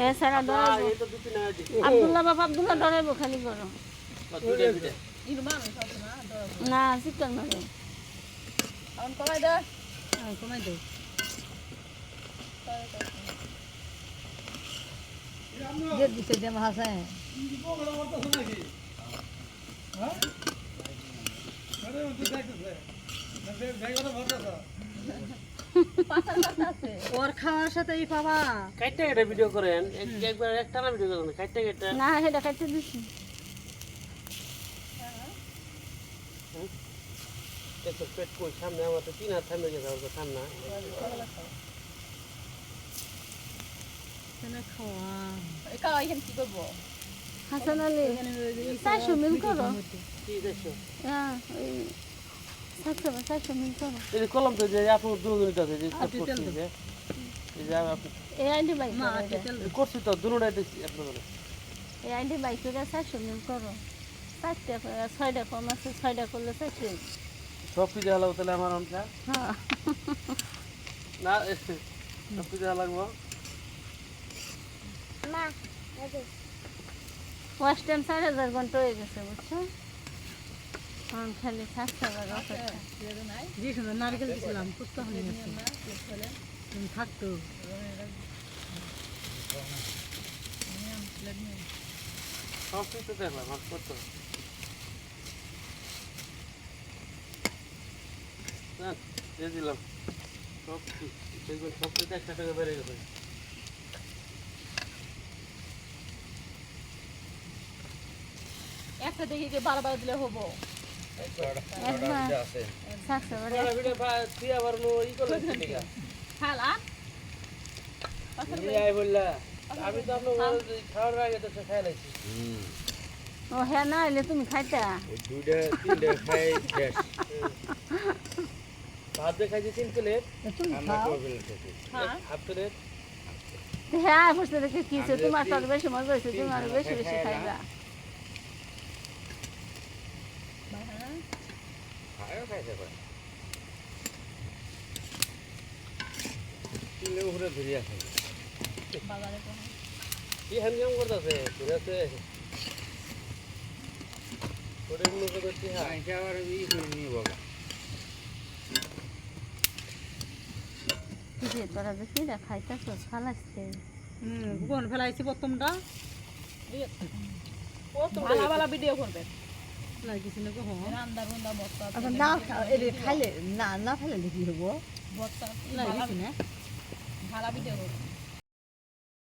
এ সারা ডরাইব আব্দুল্লাহ বাবা আব্দুল্লাহ ডরাইব খালি করো না চিকেন মারো কমাই দে কমাই দে দিয়ে দিছে যে হাসে ওর খাওয়ার সাথে এই বাবা কাইটা এটা ভিডিও করেন একবার একটা না ভিডিও করেন কাইটা কাইটা না এটা কাটতে দিছি এত পেট কই সামনে আমার তো 3 হাত সামনে গেছে আর সামনে কেন খাওয়া একা এখানে কি করবো হাসান আলী 400 মিল করো কি দেখছো হ্যাঁ ওই 400 মিল করো এই কলম তো যে আপু দুজনটা আছে যে করছি যে এই যে আপু এই আইডি বাইক মা করছি তো দুটোটাই দেখছি আপনাদের এই আইডি বাইক করে 400 মিল করো 4টা 6টা কম আছে 6টা করলে 400 সব কিছু হলো তাহলে আমার অনকা হ্যাঁ না সব কিছু লাগবো না ওয়াশ টাইম 4000 ঘন্টা হয়ে গেছে বুঝছো এখন খালি 7 টাকা অপেক্ষা জি শুনো নারকেল দিছিলাম কুত্তা হয়ে গেছে তুমি থাকতো সব কিছু দেখলাম আর কত না দিয়ে দিলাম সব দেখবেন সব কিছু 1 টাকা বেড়ে গেছে একটা দেখি যে বারবার দিলে হবো একবার 700 করে বড় ভিডিও তুই আবার ই করলে ঠিক আছে খালা এই বললা আমি তো আপনার খাওয়ার আগে তো খাই লাইছি ও হ্যাঁ না এলে তুমি খাইতা দুইটা তিনটা খাই শেষ ভাত দিয়ে খাইছি 3 প্লেট আমরা করবেন খেতে হাফ প্লেট হ্যাঁ বুঝতে দেখে কিছে তোমার তো বেশি মজা হয়েছে তোমার বেশি বেশি খাইবা খায়ও খাইতে পারে তিনটা উপরে ধরে আছে কি হ্যান্ডিয়াম করতেছে ঘুরেছে ওরে মনে করছি হ্যাঁ আইসা আবার ই করে নিয়ে বাবা কিছে তোরা দেখি না খাইতাছস ফালাইছে কোন ফেলাইছি প্রথমটা ও তো ভালো ভালো ভিডিও করবে লাগিছিল গো হ্যাঁ রান্না রান্না মস্ত এখন না এরে খাইলে না না ফেলে কি হবো বস্তা লাগিছি না ভালো ভিডিও করবে